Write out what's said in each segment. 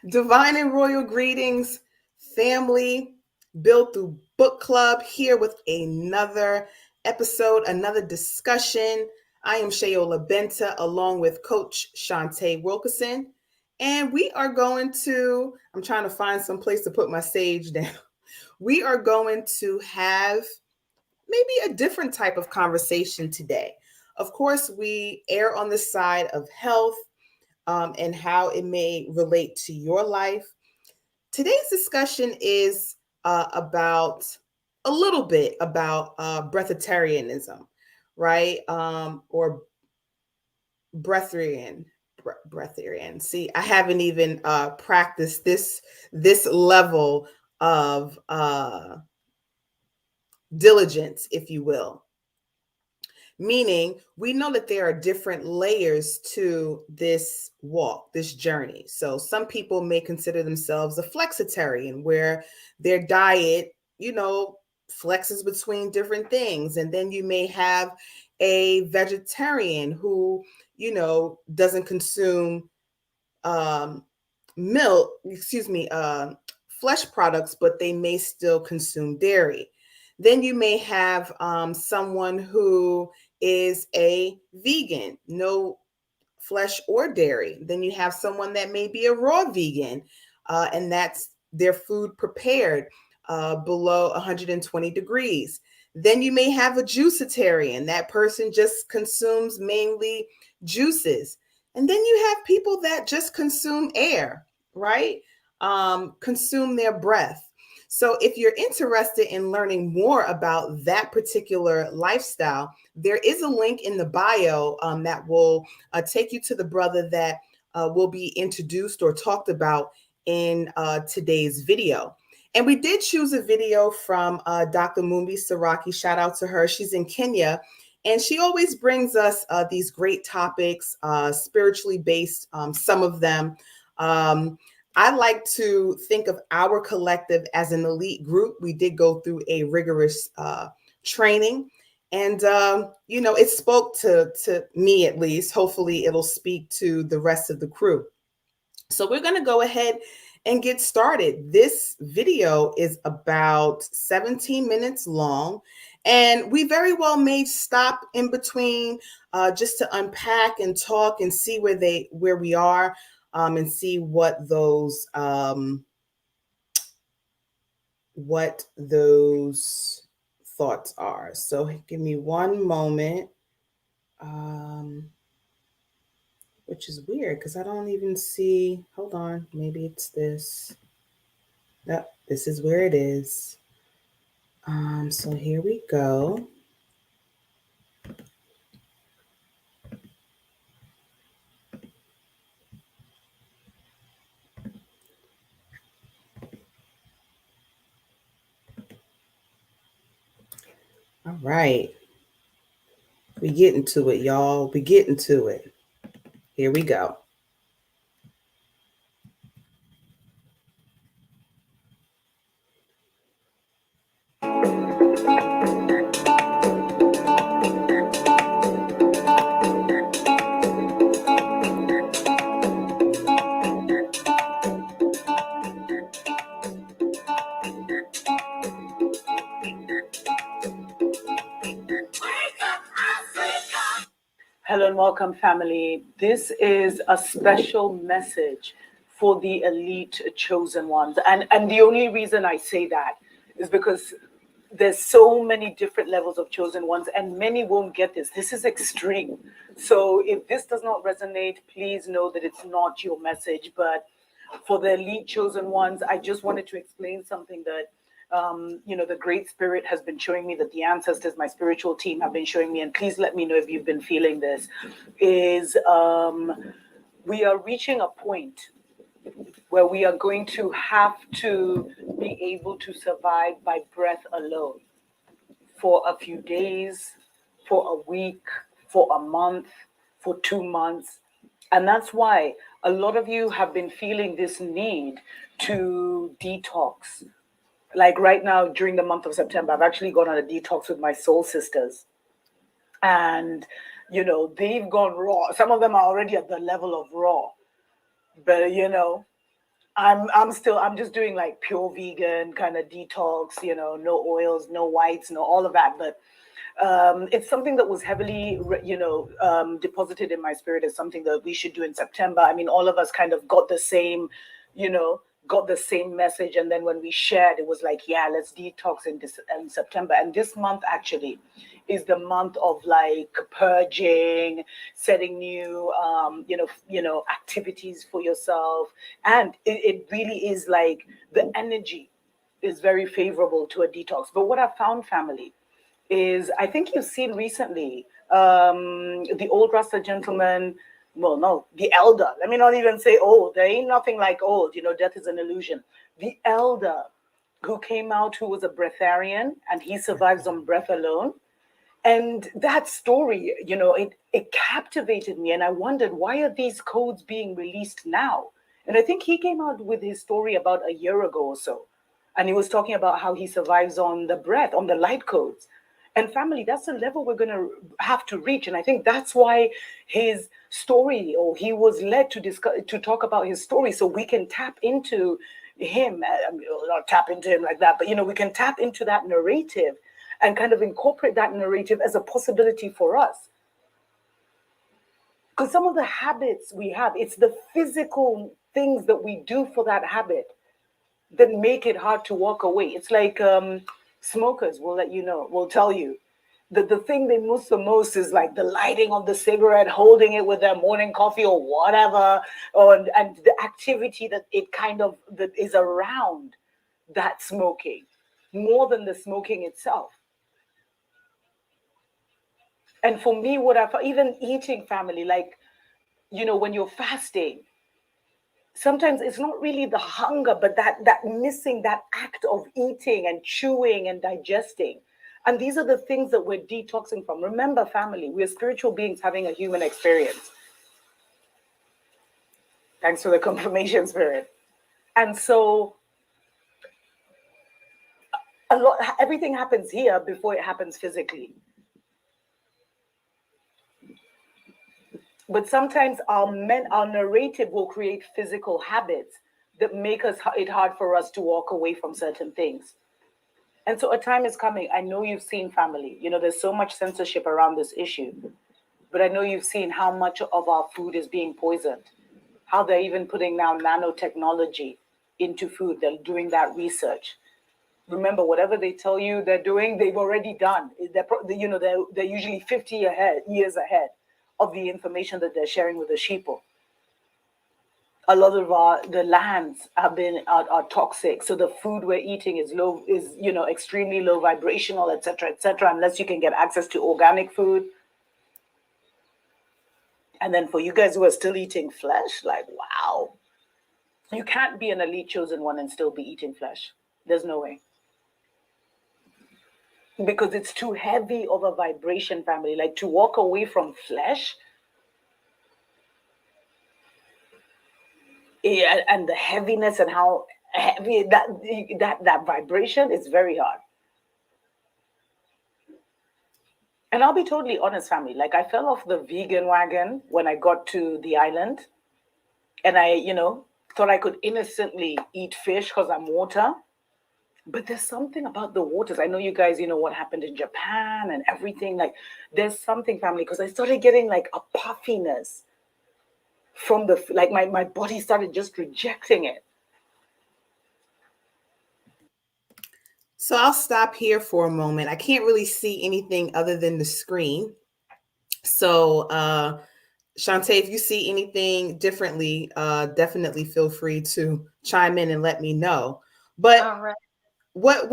Divine and royal greetings, family. Built through book club here with another episode, another discussion. I am Shayola Benta along with Coach Shantae Wilkerson. And we are going to, I'm trying to find some place to put my sage down. We are going to have maybe a different type of conversation today. Of course, we err on the side of health and how it may relate to your life. Today's discussion is about a little bit about breatharianism, right? Or breatherian. Breatherian. See, I haven't even practiced this level of diligence, if you will. Meaning, we know that there are different layers to this walk, this journey. So, some people may consider themselves a flexitarian, where their diet, flexes between different things. And then you may have a vegetarian who, doesn't consume milk, flesh products, but they may still consume dairy. Then you may have someone who is a vegan, no flesh or dairy. Then you have someone that may be a raw vegan, and that's their food prepared below 120 degrees. Then you may have a juicitarian. That person just consumes mainly juices. And then you have people that just consume air, right? Consume their breath. So if you're interested in learning more about that particular lifestyle, there is a link in the bio that will take you to the brother that will be introduced or talked about in today's video. And we did choose a video from Dr. Mumbi Saraki. Shout out to her. She's in Kenya. And she always brings us these great topics, spiritually based, some of them. I like to think of our collective as an elite group. We did go through a rigorous training. And, it spoke to me at least. Hopefully, it'll speak to the rest of the crew. So we're going to go ahead and get started. This video is about 17 minutes long. And we very well may stop in between just to unpack and talk and see where we are and see what those thoughts are. So give me one moment, which is weird because I don't even see. Hold on, maybe it's this. Yep, this is where it is. So here we go. All right. We getting to it, y'all. We getting to it. Here we go. Hello and welcome, family. This is a special message for the elite chosen ones. And the only reason I say that is because there's so many different levels of chosen ones and many won't get this. This is extreme. So if this does not resonate, please know that it's not your message. But for the elite chosen ones, I just wanted to explain something that the Great Spirit has been showing me, that the ancestors, my spiritual team, have been showing me, and please let me know if you've been feeling this, is we are reaching a point where we are going to have to be able to survive by breath alone for a few days, for a week, for a month, for 2 months. And that's why a lot of you have been feeling this need to detox. Like right now, during the month of September, I've actually gone on a detox with my soul sisters. And, they've gone raw. Some of them are already at the level of raw. But, I'm just doing like pure vegan kind of detox, no oils, no whites, no all of that. But it's something that was heavily, deposited in my spirit as something that we should do in September. I mean, all of us kind of got the same, you know, got the same message. And then when we shared, it was like, yeah, let's detox in September. And this month actually is the month of like purging, setting new, activities for yourself. And it really is like the energy is very favorable to a detox. But what I found, family, is I think you've seen recently the old Rasta gentleman. Well, no, the elder. Let me not even say old. There ain't nothing like old. Death is an illusion. The elder who came out, who was a breatharian, and he survives on breath alone. And that story, it captivated me. And I wondered, why are these codes being released now? And I think he came out with his story about a year ago or so. And he was talking about how he survives on the breath, on the light codes. And family, that's the level we're going to have to reach. And I think that's why his story, or he was led to discuss, to talk about his story, so we can tap into him. I mean, not tap into him like that, but we can tap into that narrative and kind of incorporate that narrative as a possibility for us. Because some of the habits we have, it's the physical things that we do for that habit that make it hard to walk away. It's like smokers will tell you that the thing they miss the most is like the lighting of the cigarette, holding it with their morning coffee or whatever, and the activity that it kind of that is around that smoking, more than the smoking itself. And for me, what I even eating, family, like, when you're fasting, sometimes it's not really the hunger, but that missing that act of eating and chewing and digesting. And these are the things that we're detoxing from. Remember, family, we're spiritual beings having a human experience. Thanks for the confirmation, spirit. And so everything happens here before it happens physically. But sometimes our narrative will create physical habits that make it hard for us to walk away from certain things. And so a time is coming. I know you've seen, family, there's so much censorship around this issue, but I know you've seen how much of our food is being poisoned, how they're even putting now nanotechnology into food. They're doing that research. Remember, whatever they tell you they're doing, they've already done. They're usually 50 years ahead of the information that they're sharing with the sheeple. A lot of the lands are toxic, so the food we're eating is extremely low vibrational, etc., etc., unless you can get access to organic food. And then for you guys who are still eating flesh, like, wow, you can't be an elite chosen one and still be eating flesh. There's no way, because it's too heavy of a vibration, family. Like, to walk away from flesh, yeah, and the heaviness and how heavy that vibration is very hard. And I'll be totally honest, family. Like, I fell off the vegan wagon when I got to the island, and I, thought I could innocently eat fish because I'm water. But there's something about the waters. I know you guys, what happened in Japan and everything. Like, there's something, family, because I started getting like a puffiness from my body started just rejecting it. So I'll stop here for a moment. I can't really see anything other than the screen. So Shantae, if you see anything differently, definitely feel free to chime in and let me know. But All right. what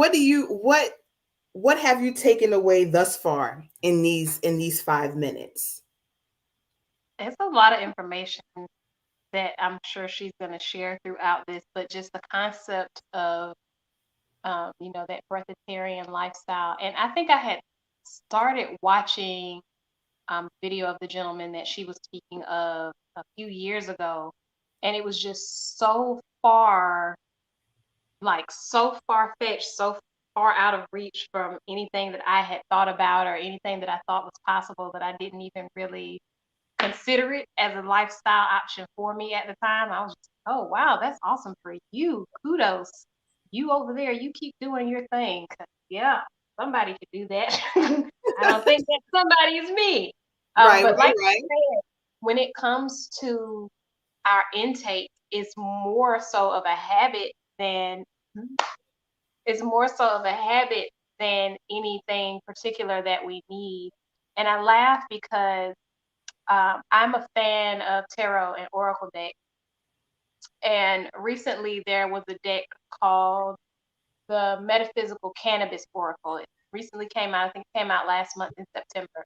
have you taken away thus far in these 5 minutes? It's a lot of information that I'm sure she's going to share throughout this, but just the concept of, that breatharian lifestyle. And I think I had started watching video of the gentleman that she was speaking of a few years ago, and it was just so far fetched, so far out of reach from anything that I had thought about or anything that I thought was possible, that I didn't even really consider it as a lifestyle option for me at the time. I was just, oh wow, that's awesome for you. Kudos. You over there, you keep doing your thing. 'Cause, yeah, somebody could do that. I don't think that somebody is me. Right, But right, like I right. said, when it comes to our intake, it's more so of a habit than it's more so of a habit than anything particular that we need. And I laugh because I'm a fan of tarot and oracle deck. And recently there was a deck called the Metaphysical Cannabis Oracle. It recently came out. I think it came out last month in September.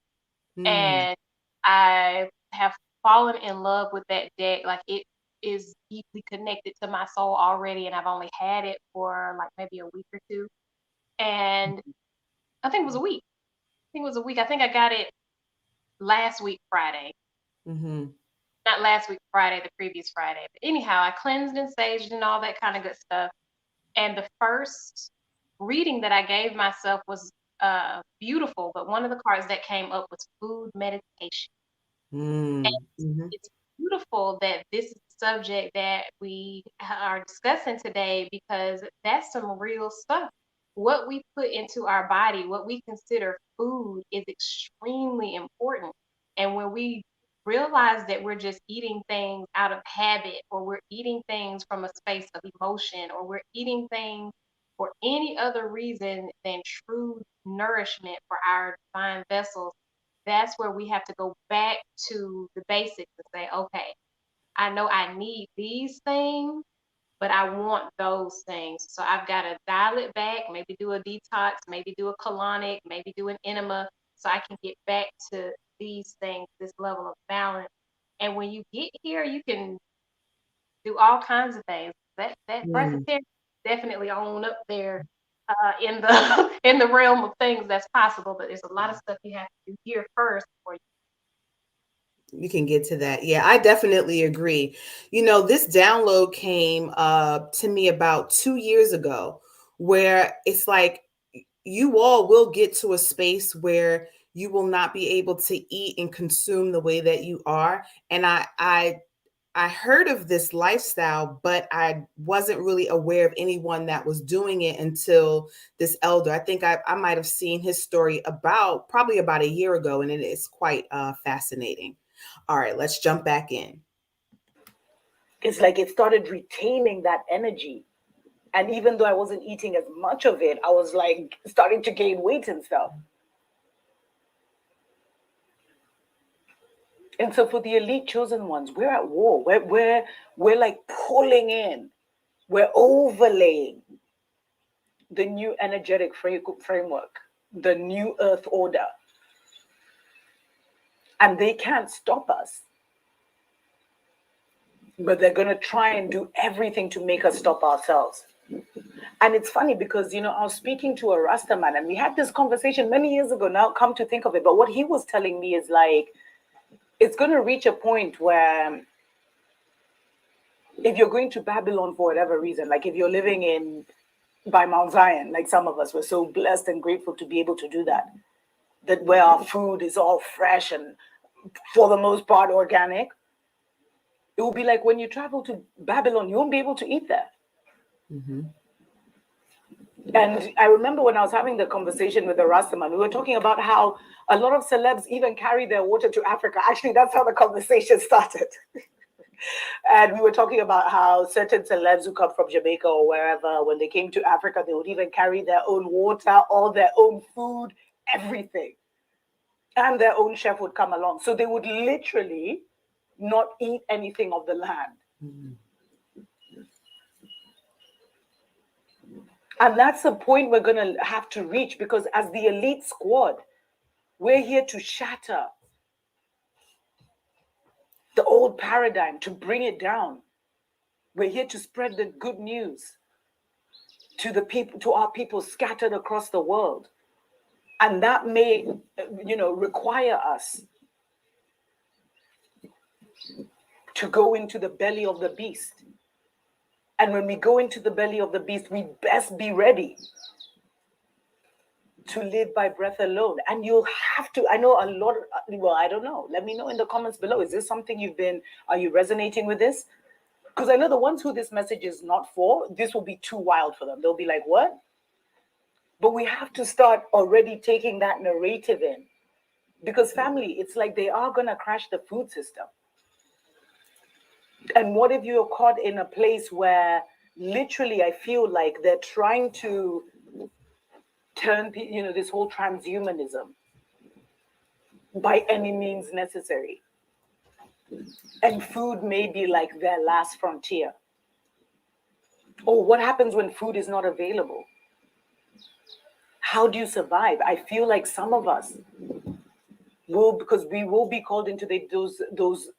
Mm, And I have fallen in love with that deck. Like it is deeply connected to my soul already, and I've only had it for like maybe a week or two. And I think it was a week. I think it was a week. I think I got it last week Friday. mm-hmm. Not last week Friday, the previous Friday. But anyhow, I cleansed and saged and all that kind of good stuff. And the first reading that I gave myself was beautiful, but one of the cards that came up was food meditation. And Mm, mm-hmm. it's beautiful that this is the subject that we are discussing today because that's some real stuff. What we put into our body, what we consider food, is extremely important. And when we realize that we're just eating things out of habit, or we're eating things from a space of emotion, or we're eating things for any other reason than true nourishment for our divine vessels, that's where we have to go back to the basics and say, okay, I know I need these things, but I want those things. So I've got to dial it back, maybe do a detox, maybe do a colonic, maybe do an enema, so I can get back to these things, this level of balance. And when you get here, you can do all kinds of things. That Mm. breatharian definitely on up there in the in the realm of things that's possible, but there's a lot of stuff you have to do here first before You can get to that. Yeah, I definitely agree. This download came to me about 2 years ago, where it's like you all will get to a space where you will not be able to eat and consume the way that you are. And I heard of this lifestyle, but I wasn't really aware of anyone that was doing it until this elder. I think I might have seen his story probably about a year ago, and it is quite fascinating. All right, let's jump back in. It's like it started retaining that energy. And even though I wasn't eating as much of it, I was like starting to gain weight and stuff. And so for the elite chosen ones, we're at war. We're like pulling in, we're overlaying the new energetic framework, the new earth order. And they can't stop us. But they're going to try and do everything to make us stop ourselves. And it's funny because, I was speaking to a Rasta man and we had this conversation many years ago now, come to think of it. But what he was telling me is like, it's going to reach a point where if you're going to Babylon for whatever reason, like if you're living by Mount Zion, like some of us, we're so blessed and grateful to be able to do that where our food is all fresh and for the most part organic. It will be like when you travel to Babylon, you won't be able to eat there. Mm-hmm. And I remember when I was having the conversation with the Rastaman, we were talking about how a lot of celebs even carry their water to Africa. Actually, that's how the conversation started. And we were talking about how certain celebs who come from Jamaica or wherever, when they came to Africa, they would even carry their own water, all their own food, everything. And their own chef would come along. So they would literally not eat anything of the land. Mm-hmm. And that's the point we're going to have to reach, because as the elite squad, we're here to shatter the old paradigm, to bring it down. We're here to spread the good news to the people, to our people scattered across the world. And that may, require us to go into the belly of the beast. And when we go into the belly of the beast, we best be ready to live by breath alone. And you'll have to, I know a lot, well, I don't know. Let me know in the comments below. Is this something are you resonating with this? Because I know the ones who this message is not for, this will be too wild for them. They'll be like, what? But we have to start already taking that narrative in. Because family, it's like they are going to crash the food system. And what if you're caught in a place where literally I feel like they're trying to turn, this whole transhumanism by any means necessary. And food may be like their last frontier. Or what happens when food is not available? How do you survive? I feel like some of us will, because we will be called into those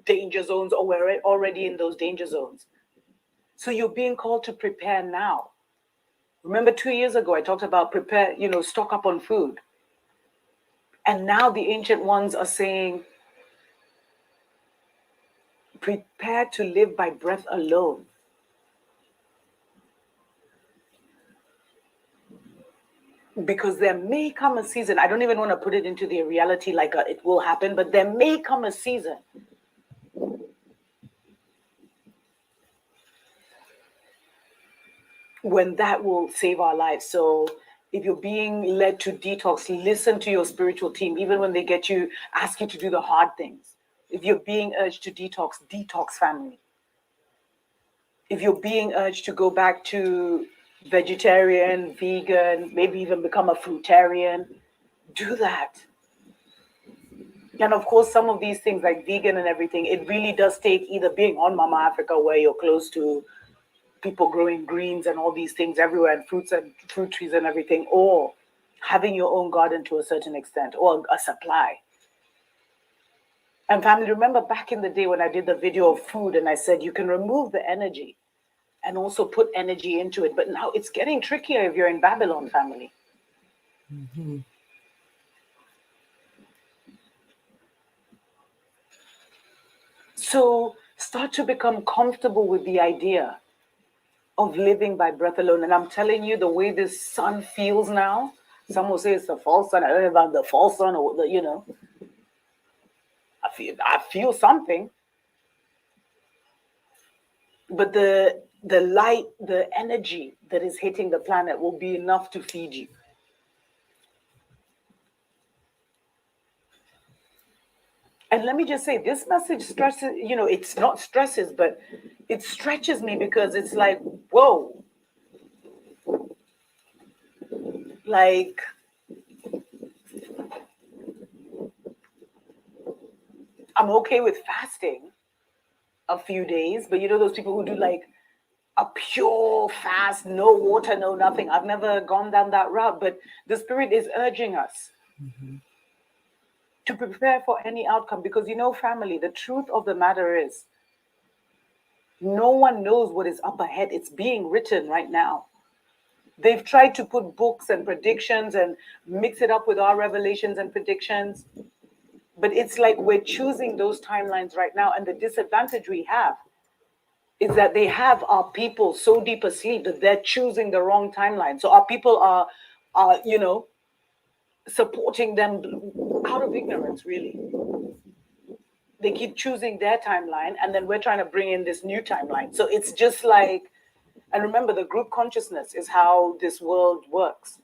danger zones, or we're already in those danger zones. So you're being called to prepare now. Remember 2 years ago, I talked about prepare, stock up on food. And now the ancient ones are saying, prepare to live by breath alone. Because there may come a season, I don't even want to put it into the reality like it will happen, but there may come a season when that will save our lives. So if you're being led to detox, listen to your spiritual team, even when they ask you to do the hard things. If you're being urged to detox family. If you're being urged to go back to vegetarian, vegan, maybe even become a fruitarian, do that. And of course, some of these things like vegan and everything, it really does take either being on Mama Africa, where you're close to people growing greens and all these things everywhere, and fruit trees and everything, or having your own garden to a certain extent, or a supply. And family, remember back in the day when I did the video of food and I said you can remove the energy and also put energy into it. But now it's getting trickier if you're in Babylon, family. Mm-hmm. So start to become comfortable with the idea of living by breath alone. And I'm telling you, the way this sun feels now, some will say it's the false sun. I don't know about the false sun or I feel something. But the light, the energy that is hitting the planet will be enough to feed you. And let me just say, this message stresses, it's not stresses, but it stretches me, because it's like, whoa. Like, I'm okay with fasting a few days, but those people who do like a pure fast, no water, no nothing. I've never gone down that route, but the Spirit is urging us to prepare for any outcome, because family, the truth of the matter is, no one knows what is up ahead. It's being written right now. They've tried to put books and predictions and mix it up with our revelations and predictions, but it's like we're choosing those timelines right now. And the disadvantage we have is that they have our people so deep asleep that they're choosing the wrong timeline. So our people are supporting them out of ignorance, really. They keep choosing their timeline, and then we're trying to bring in this new timeline. So it's just like, and remember, the group consciousness is how this world works.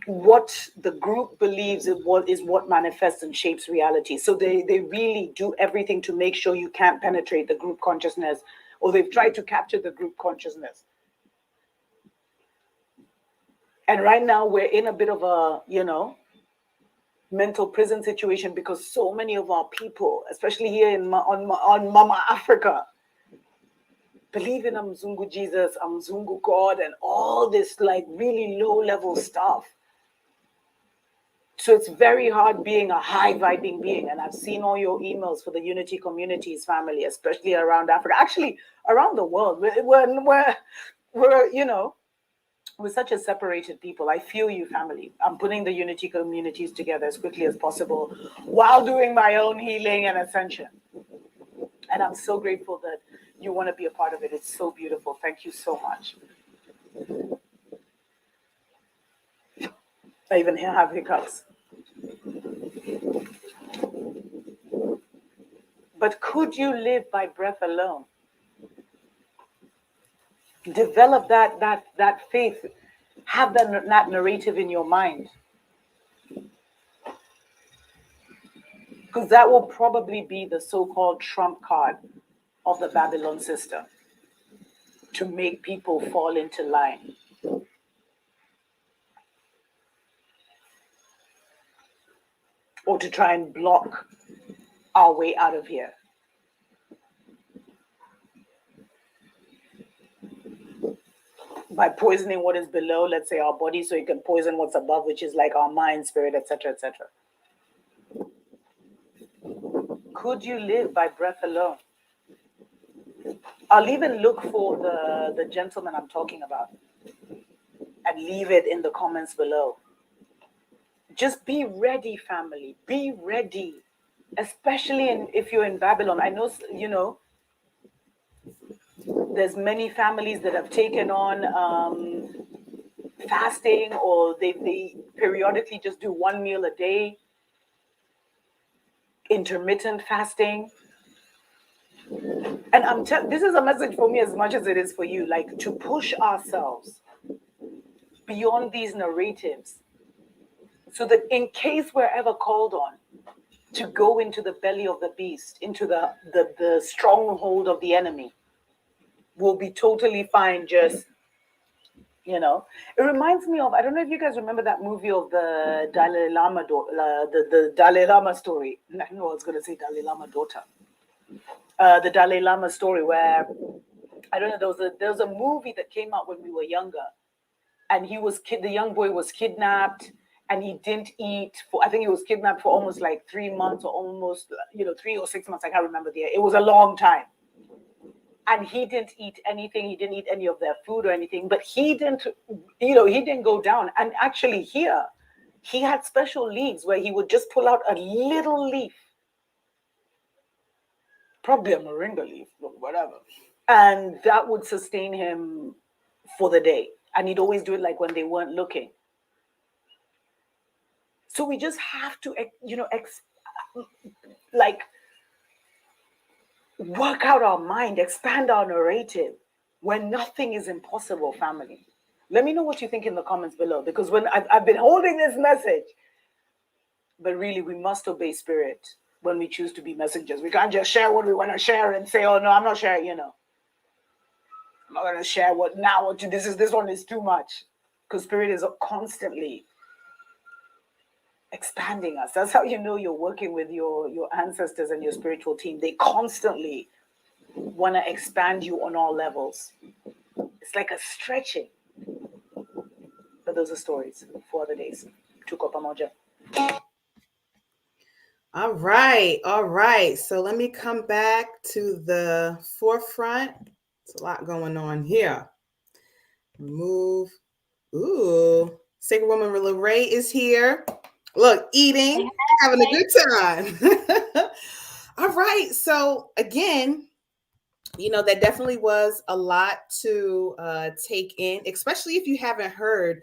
What the group believes is what manifests and shapes reality. So they really do everything to make sure you can't penetrate the group consciousness, or they've tried to capture the group consciousness. And right now we're in a bit of a, mental prison situation, because so many of our people, especially here on Mama Africa, believe in a Mzungu Jesus, a Mzungu God, and all this like really low level stuff. So it's very hard being a high vibing being. And I've seen all your emails for the Unity Communities family, especially around Africa, actually around the world. We're such a separated people. I feel you, family. I'm putting the Unity Communities together as quickly as possible while doing my own healing and ascension. And I'm so grateful that you want to be a part of it. It's so beautiful. Thank you so much. I even have hiccups. But could you live by breath alone? Develop that faith. Have that narrative in your mind. Because that will probably be the so-called trump card of the Babylon system to make people fall into line. Or to try and block our way out of here. By poisoning what is below, let's say our body, so you can poison what's above, which is like our mind, spirit, etc., etc. Could you live by breath alone? I'll even look for the gentleman I'm talking about and leave it in the comments below. Just be ready, family. Be ready. Especially if you're in Babylon. I know, there's many families that have taken on fasting, or they periodically just do one meal a day, intermittent fasting. And this is a message for me as much as it is for you, like to push ourselves beyond these narratives, so that in case we're ever called on to go into the belly of the beast, into the stronghold of the enemy, we'll be totally fine. Just, it reminds me of, I don't know if you guys remember that movie of the Dalai Lama, the Dalai Lama story. I know I was going to say Dalai Lama daughter. The Dalai Lama story, where, I don't know, there was a movie that came out when we were younger, and the young boy was kidnapped, and he didn't eat I think he was kidnapped for almost like 3 months, or almost 3 or 6 months. I can't remember the year. It was a long time. And he didn't eat anything. He didn't eat any of their food or anything, but he didn't go down. And actually here, he had special leaves where he would just pull out a little leaf, probably a moringa leaf, whatever. And that would sustain him for the day. And he'd always do it like when they weren't looking. So we just have to, work out our mind, expand our narrative, when nothing is impossible, family. Let me know what you think in the comments below, because when I've been holding this message, but really we must obey spirit when we choose to be messengers. We can't just share what we want to share and say, oh no, I'm not sharing, I'm not going to share this one is too much, because spirit is constantly expanding us. That's how you know you're working with your ancestors and your spiritual team. They constantly want to expand you on all levels. It's like a stretching. But those are stories for other days. Tuko pamoja. All right. So let me come back to the forefront. There's a lot going on here. Remove. Ooh, Sacred Woman Lorraine is here. Look, eating, having a good time. All right. So again, that definitely was a lot to take in, especially if you haven't heard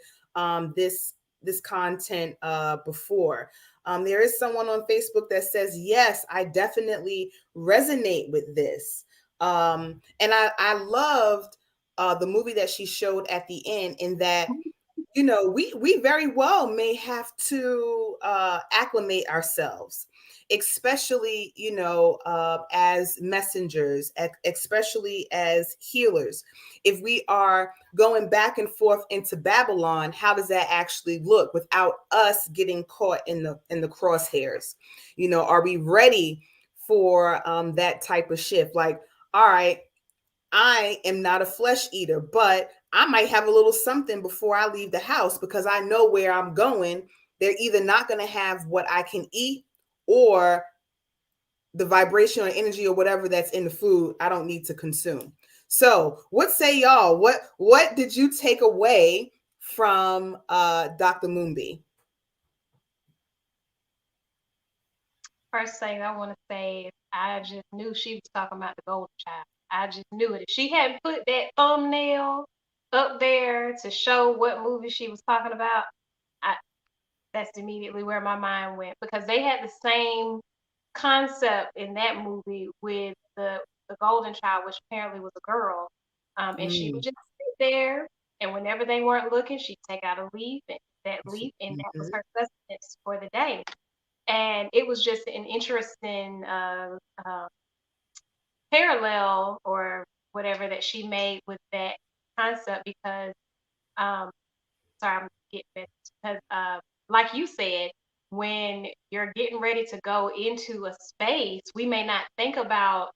this content before. There is someone on Facebook that says, yes, I definitely resonate with this. And I loved the movie that she showed at the end, in that we very well may have to acclimate ourselves, especially as messengers, especially as healers. If we are going back and forth into Babylon, how does that actually look without us getting caught in the crosshairs? Are we ready for that type of shift? Like, all right, I am not a flesh eater, but I might have a little something before I leave the house, because I know where I'm going. They're either not going to have what I can eat, or the vibration or energy or whatever that's in the food I don't need to consume. So what say y'all? What did you take away from Dr. Moonbi? First thing I want to say is, I just knew she was talking about the golden child. I just knew it. If she hadn't put that thumbnail up there to show what movie she was talking about, That's immediately where my mind went, because they had the same concept in that movie with the golden child, which apparently was a girl. And she would Mm. just sit there, and whenever they weren't looking, she'd take out a leaf and that leaf, and that was Mhm. her sustenance for the day. And it was just an interesting parallel or whatever that she made with that concept, because um, sorry, I'm getting this, because like you said, when you're getting ready to go into a space, we may not think about,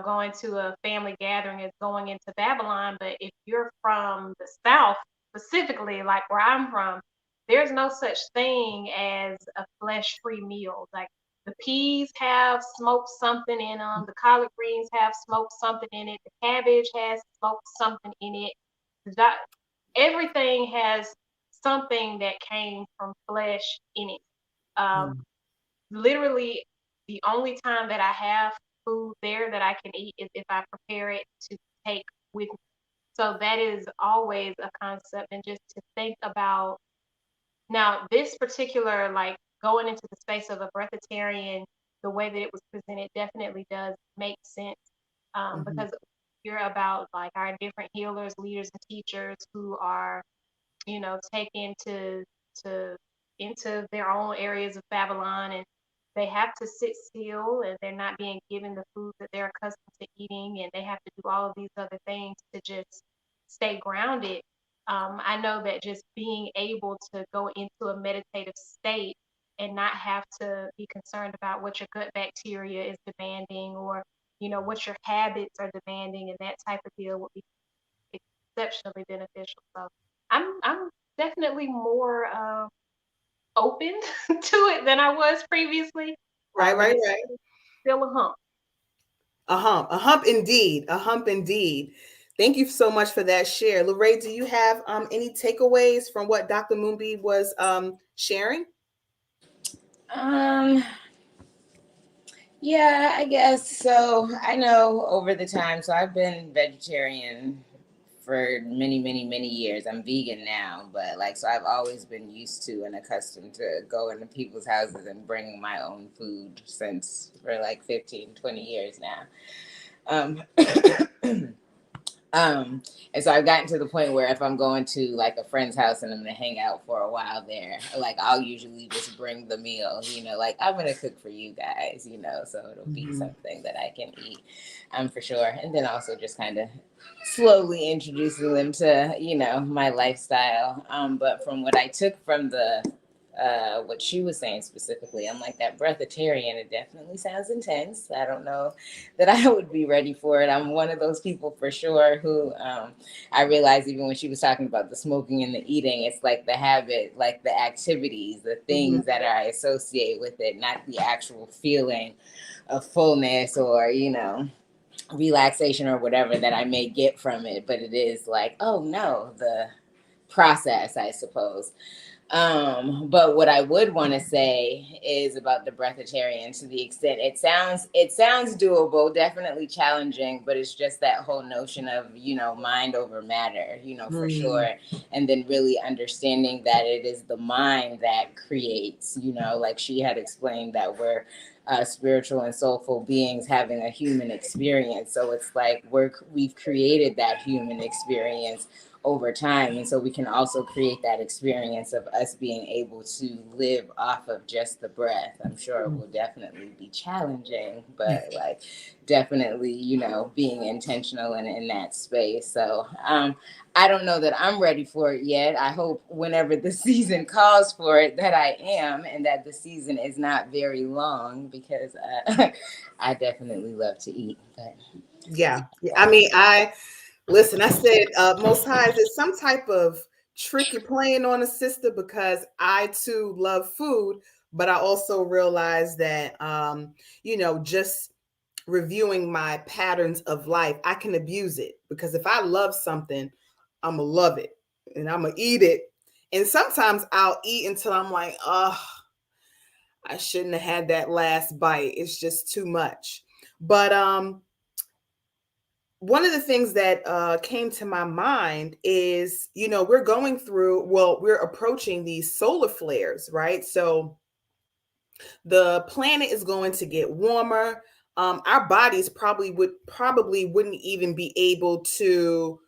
going to a family gathering as going into Babylon. But if you're from the South, specifically, like where I'm from, there's no such thing as a flesh-free meal. Like the peas have smoked something in them, the collard greens have smoked something in it, the cabbage has smoked something in it. The Everything has something that came from flesh in it. Um, Mm. Literally, the only time that I have food there that I can eat is if I prepare it to take with me. So that is always a concept, and just to think about now this particular, like, going into the space of a breatharian, the way that it was presented definitely does make sense, Mhm. because you're about like our different healers, leaders, and teachers who are taken to into their own areas of Babylon, and they have to sit still, and they're not being given the food that they're accustomed to eating, and they have to do all of these other things to just stay grounded. I know that just being able to go into a meditative state and not have to be concerned about what your gut bacteria is demanding, or what your habits are demanding, and that type of deal would be exceptionally beneficial. So I'm definitely more open to it than I was previously, Right, but right, it's right. still a hump. A hump indeed, a hump indeed. Thank you so much for that share. Lorraine, do you have any takeaways from what Dr. Moonby was sharing? Um, yeah, I guess so. I know over the time, so I've been vegetarian for many, many, many years. I'm vegan now, but like, so I've always been used to and accustomed to going to people's houses and bringing my own food since for like 15, 20 years now. Um, Um, and so I've gotten to the point where if I'm going to like a friend's house and I'm gonna hang out for a while there, like I'll usually just bring the meal, like I'm gonna cook for you guys, so it'll be Mhm. something that I can eat, for sure. And then also just kind of slowly introducing them to, my lifestyle. But from what I took from the what she was saying specifically, I'm like that breatharian. It definitely sounds intense. I don't know that I would be ready for it. I'm one of those people for sure who I realized even when she was talking about the smoking and the eating, it's like the habit, like the activities, the Mhm. things that I associate with it, not the actual feeling of fullness or, relaxation or whatever that I may get from it. But it is like, oh no, the process, I suppose. But what I would want to say is about the breatharian to the extent it sounds doable, definitely challenging, but it's just that whole notion of, mind over matter, for Mm. sure. And then really understanding that it is the mind that creates, like she had explained that we're spiritual and soulful beings having a human experience. So it's like we've created that human experience over time, and so we can also create that experience of us being able to live off of just the breath. I'm sure it will definitely be challenging, but like definitely, being intentional and in that space. So I don't know that I'm ready for it yet. I hope whenever the season calls for it that I am, and that the season is not very long, because I definitely love to eat. But Yeah. I mean, listen, I said, Most High, is it some type of trick you're playing on a sister? Because I too love food, but I also realize that, just reviewing my patterns of life, I can abuse it, because if I love something, I'm going to love it and I'm going to eat it. And sometimes I'll eat until I'm like, oh, I shouldn't have had that last bite. It's just too much. But one of the things that came to my mind is, we're going through, we're approaching these solar flares, right? So the planet is going to get warmer. Our bodies probably wouldn't even be able to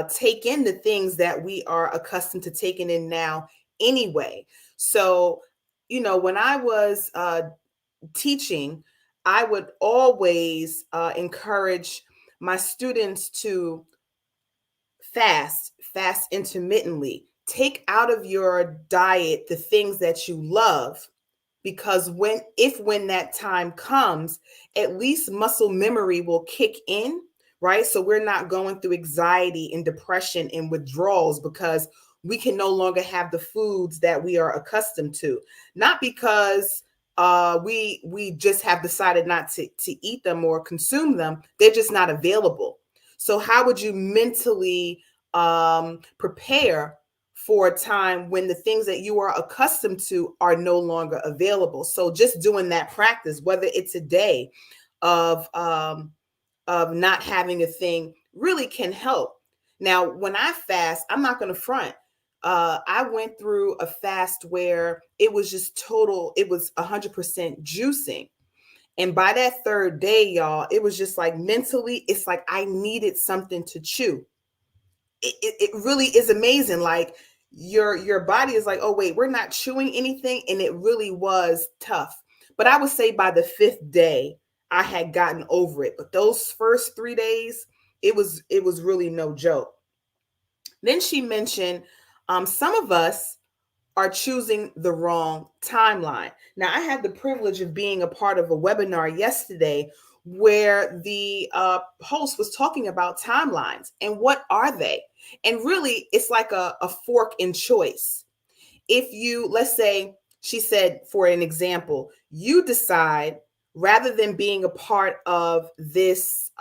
take in the things that we are accustomed to taking in now anyway. So, when I was teaching, I would always encourage my students to fast intermittently. Take out of your diet the things that you love, because when that time comes, at least muscle memory will kick in, right? So we're not going through anxiety and depression and withdrawals because we can no longer have the foods that we are accustomed to, not because we just have decided not to eat them or consume them. They're just not available. So how would you mentally prepare for a time when the things that you are accustomed to are no longer available? So just doing that practice, whether it's a day of not having a thing, really can help. Now, when I fast, I'm not going to front. I went through a fast where it was just total, it was 100% juicing. And by that third day, y'all, it was just like mentally, it's like I needed something to chew. It really is amazing. Like your body is like, oh wait, we're not chewing anything. And it really was tough. But I would say by the fifth day, I had gotten over it. But those first 3 days, it was really no joke. Then she mentioned some of us are choosing the wrong timeline. Now, I had the privilege of being a part of a webinar yesterday where the host was talking about timelines and what are they? And really, it's like a fork in choice. If you, let's say, she said, for an example, you decide rather than being a part of this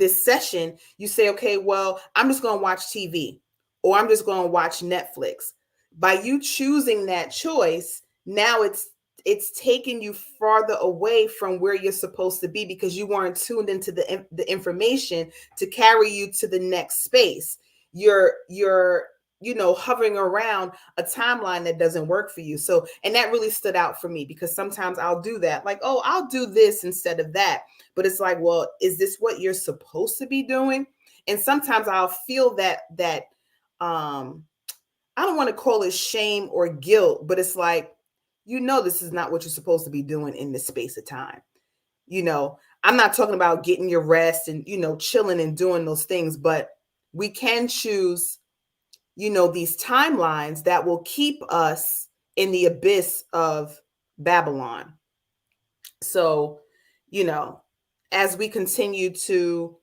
session, you say, okay, well, I'm just going to watch TV or I'm just going to watch Netflix. By you choosing that choice, now it's taking you farther away from where you're supposed to be because you weren't tuned into the information to carry you to the next space. You're hovering around a timeline that doesn't work for you. So, and that really stood out for me because sometimes I'll do that, like, oh, I'll do this instead of that. But it's like, well, is this what you're supposed to be doing? And sometimes I'll feel that I don't want to call it shame or guilt, but it's like, this is not what you're supposed to be doing in this space of time. I'm not talking about getting your rest and chilling and doing those things, but we can choose these timelines that will keep us in the abyss of Babylon. So, as we continue to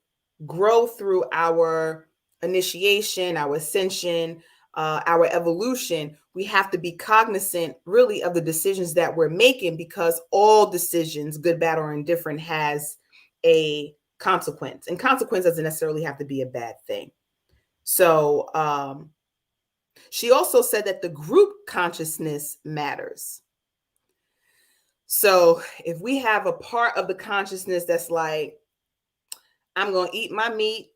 grow through our initiation, our ascension, our evolution, we have to be cognizant really of the decisions that we're making, because all decisions, good, bad, or indifferent, has a consequence. And consequence doesn't necessarily have to be a bad thing. So she also said that the group consciousness matters. So if we have a part of the consciousness that's like, I'm going to eat my meat,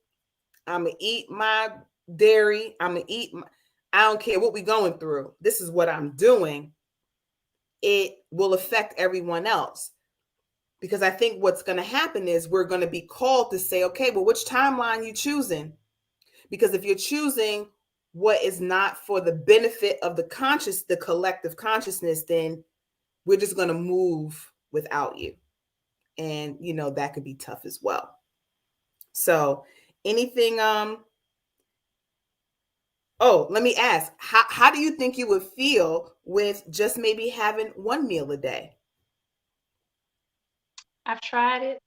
I'm going to eat my dairy, I don't care what we're going through, this is what I'm doing, it will affect everyone else. Because I think what's going to happen is we're going to be called to say, okay, well, which timeline you choosing? Because if you're choosing what is not for the benefit of the collective consciousness, then we're just going to move without you. And, that could be tough as well. So anything, let me ask, how do you think you would feel with just maybe having one meal a day? I've tried it.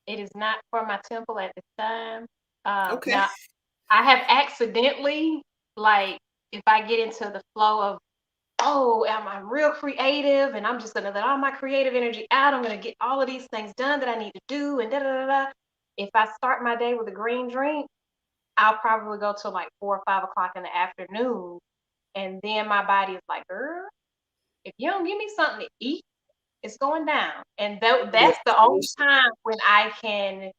It is not for my temple at this time. Okay. Now, I have accidentally, like, if I get into the flow of, oh, am I real creative? And I'm just going to let all my creative energy out. I'm going to get all of these things done that I need to do. And da da da da. If I start my day with a green drink, I'll probably go till like 4 or 5 o'clock in the afternoon. And then my body is like, girl, if you don't give me something to eat, it's going down. And that's the only time when I can,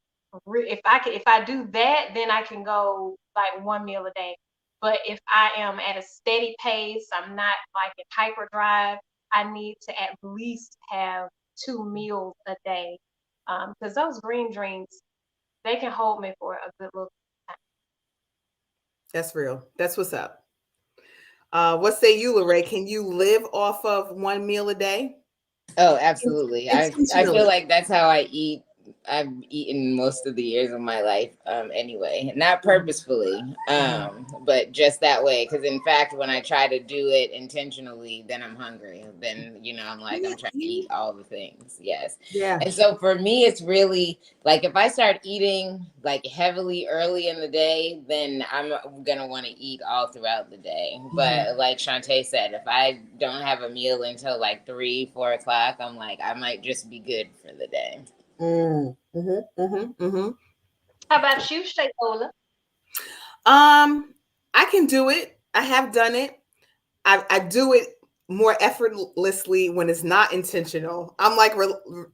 if I do that, then I can go like one meal a day. But if I am at a steady pace, I'm not like in hyperdrive, I need to at least have 2 meals a day. Because those green drinks, they can hold me for a good little time. That's real. That's what's up. What say you, Lorraine? Can you live off of one meal a day? Oh, absolutely. I feel Intentionally. like that's how I eat. I've eaten most of the years of my life, anyway, not purposefully, but just that way. Because in fact, when I try to do it intentionally, then I'm hungry. Then, I'm like, I'm trying to eat all the things. Yes. Yeah. And so for me, it's really like if I start eating like heavily early in the day, then I'm going to want to eat all throughout the day. But like Shantae said, if I don't have a meal until like 3, 4 o'clock, I'm like, I might just be good for the day. How about you, Shayola? I can do it. I have done it. I do it more effortlessly when it's not intentional. I'm like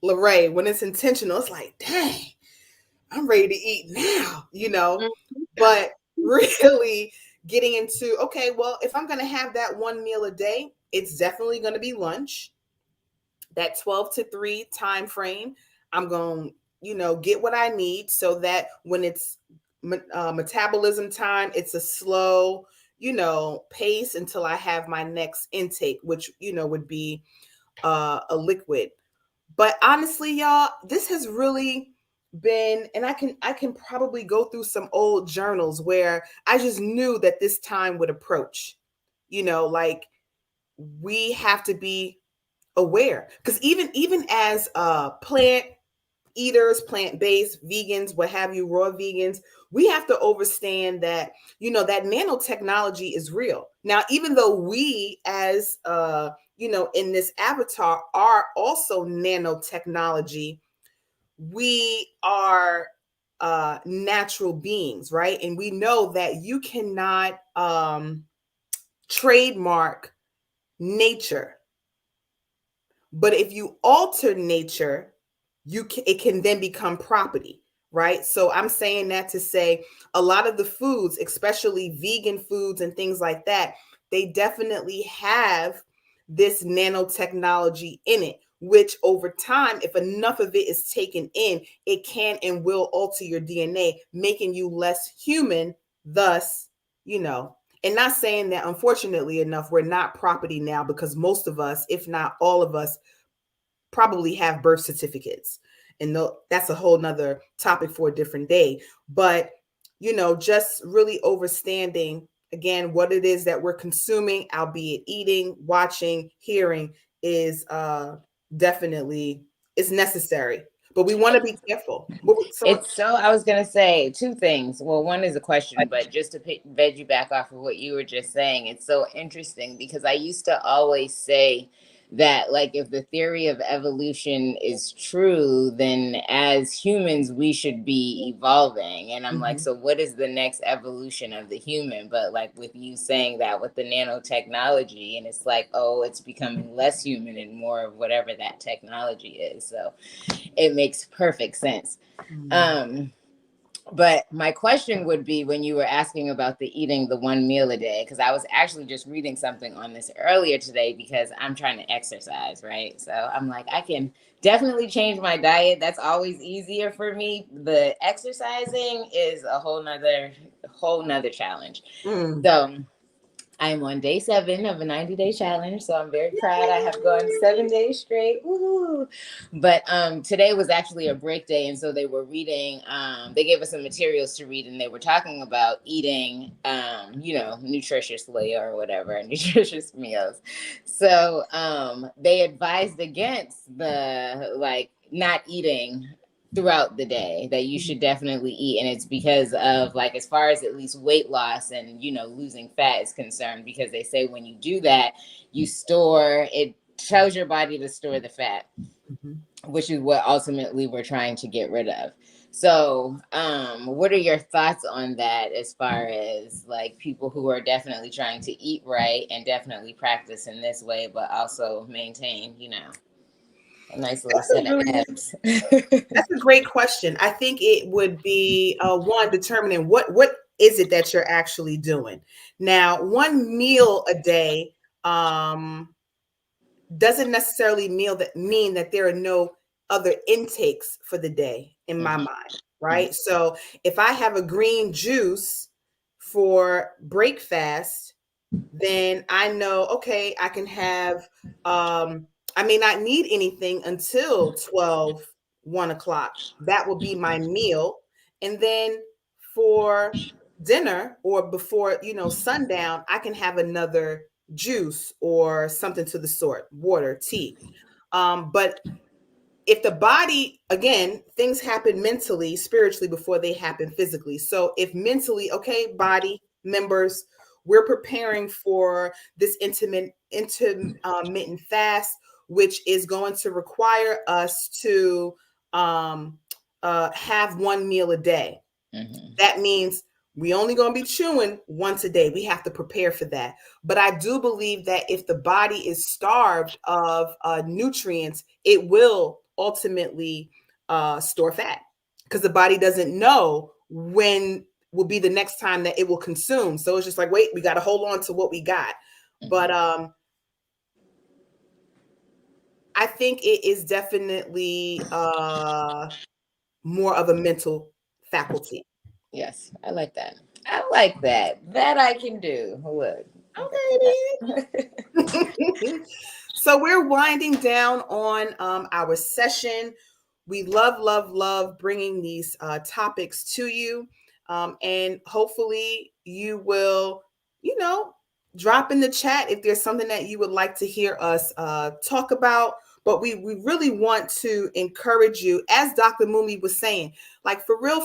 Lorraine, when it's intentional, it's like, dang, I'm ready to eat now. But really getting into, okay, well, if I'm going to have that one meal a day, it's definitely going to be lunch. That 12 to 3 time frame, I'm going to, get what I need so that when it's metabolism time, it's a slow, pace until I have my next intake, which, would be a liquid. But honestly, y'all, this has really been, and I can probably go through some old journals where I just knew that this time would approach. Like we have to be aware, because even as plant eaters, plant-based vegans, what have you, raw vegans, we have to understand that that nanotechnology is real. Now, even though we as in this avatar are also nanotechnology, we are natural beings, right? And we know that you cannot trademark nature. But if you alter nature, it can then become property, right? So I'm saying that to say a lot of the foods, especially vegan foods and things like that, they definitely have this nanotechnology in it, which over time, if enough of it is taken in, it can and will alter your DNA, making you less human, thus, and not saying that, unfortunately enough, we're not property now, because most of us, if not all of us, probably have birth certificates. And that's a whole nother topic for a different day. But, just really understanding, again, what it is that we're consuming, albeit eating, watching, hearing, is definitely is necessary. But we want to be careful. I was going to say 2 things. Well, one is a question, but just to veg you back off of what you were just saying, it's so interesting because I used to always say that, like, if the theory of evolution is true, then as humans, we should be evolving. And I'm like, so what is the next evolution of the human? But like with you saying that with the nanotechnology, and it's like, oh, it's becoming less human and more of whatever that technology is. So it makes perfect sense. But my question would be, when you were asking about eating the one meal a day, because I was actually just reading something on this earlier today because I'm trying to exercise, right? So I'm like, I can definitely change my diet. That's always easier for me. The exercising is a whole nother challenge. So I'm on day 7 of a 90-day challenge, so I'm very proud. I have gone 7 days straight. Woo-hoo. But today was actually a break day, and so they were reading. They gave us some materials to read, and they were talking about eating, nutritiously or whatever, nutritious meals. So they advised against the not eating throughout the day, that you should definitely eat. And it's because of, like, as far as at least weight loss and losing fat is concerned, because they say when you do that, it tells your body to store the fat, which is what ultimately we're trying to get rid of. So what are your thoughts on that, as far as like people who are definitely trying to eat right and definitely practice in this way, but also maintain A nice little set of abs. That's a great question. I think it would be one, determining what is it that you're actually doing. Now, one meal a day doesn't necessarily mean that there are no other intakes for the day in my mind, right? So if I have a green juice for breakfast, then I know, okay, I can have, I may not need anything until 12, 1 o'clock. That will be my meal. And then for dinner or before, sundown, I can have another juice or something to the sort, water, tea. But if the body, again, things happen mentally, spiritually before they happen physically. So if mentally, okay, body members, we're preparing for this intermittent fast, which is going to require us to have one meal a day. That means we only going to be chewing once a day. We have to prepare for that. But I do believe that if the body is starved of nutrients, it will ultimately store fat, because the body doesn't know when will be the next time that it will consume. So it's just like, wait, we got to hold on to what we got. But I think it is definitely more of a mental faculty. Yes, I like that. I like that. That I can do. Look. Okay. So we're winding down on our session. We love bringing these topics to you. And hopefully you will, drop in the chat if there's something that you would like to hear us talk about. But we really want to encourage you, as Dr. Mumi was saying, like for real,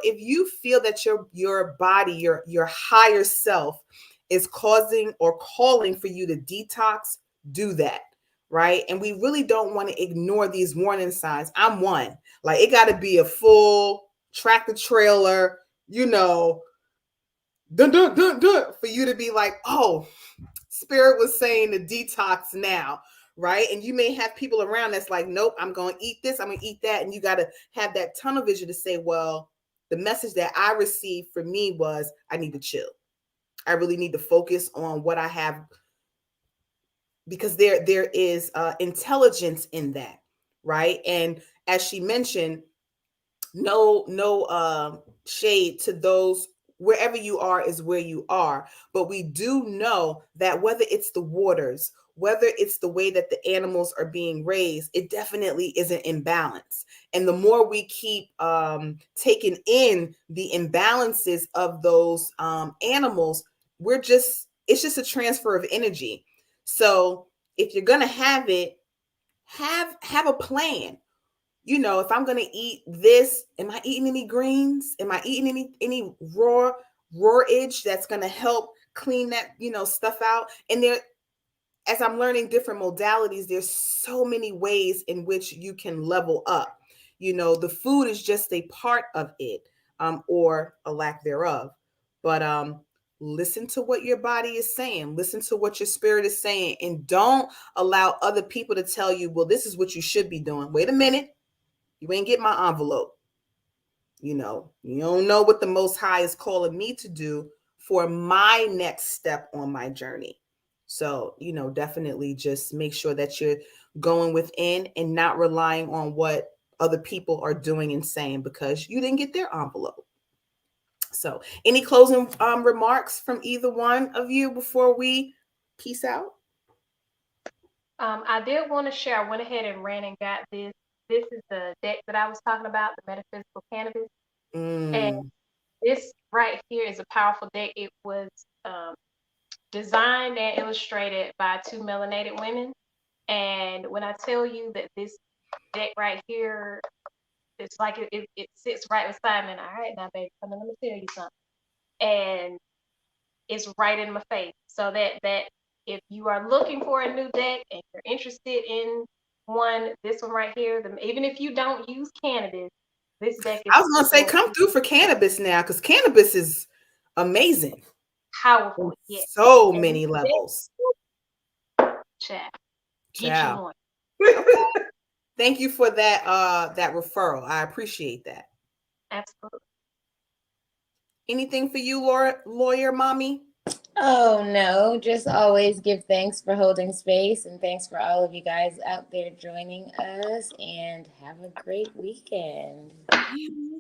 if you feel that your body, your higher self is causing or calling for you to detox, do that. Right. And we really don't want to ignore these warning signs. I'm one. Like, it got to be a full tractor trailer, dun, dun, dun, dun, for you to be like, oh, Spirit was saying to detox now. Right. And you may have people around that's like, nope, I'm going to eat this, I'm going to eat that. And you got to have that tunnel vision to say, well, the message that I received for me was I need to chill. I really need to focus on what I have, because there is intelligence in that, right? And as she mentioned, no shade to those. Wherever you are is where you are, but we do know that whether it's the waters, whether it's the way that the animals are being raised, it definitely is an imbalance. And the more we keep taking in the imbalances of those animals, it's just a transfer of energy. So if you're gonna have it, have a plan. If I'm going to eat this, am I eating any greens? Am I eating any rawage that's going to help clean that, stuff out? And as I'm learning different modalities, there's so many ways in which you can level up. The food is just a part of it, or a lack thereof. But listen to what your body is saying. Listen to what your spirit is saying. And don't allow other people to tell you, well, this is what you should be doing. Wait a minute. You ain't get my envelope. You don't know what the Most High is calling me to do for my next step on my journey. So, definitely just make sure that you're going within and not relying on what other people are doing and saying, because you didn't get their envelope. So, any closing remarks from either one of you before we peace out? I did want to share. I went ahead and ran and got this. This is the deck that I was talking about, the metaphysical cannabis. And this right here is a powerful deck. It was designed and illustrated by two melanated women. And when I tell you that this deck right here, it's like it sits right beside me. And, all right, now, baby, come on, let me tell you something. And it's right in my face. So that if you are looking for a new deck and you're interested in this one right here, even if you don't use cannabis, this deck is. I was gonna say, come through for cannabis now, because cannabis is amazing. Powerful, yeah. So many levels. Chat. Get you one. Okay. Thank you for that referral. I appreciate that. Absolutely. Anything for you, lawyer mommy? Oh no, just always give thanks for holding space, and thanks for all of you guys out there joining us, and have a great weekend.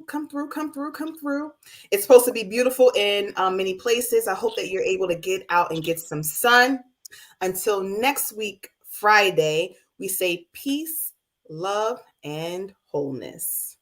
Come through, come through, come through. It's supposed to be beautiful in many places. I hope that you're able to get out and get some sun. Until next week, Friday, we say peace, love, and wholeness.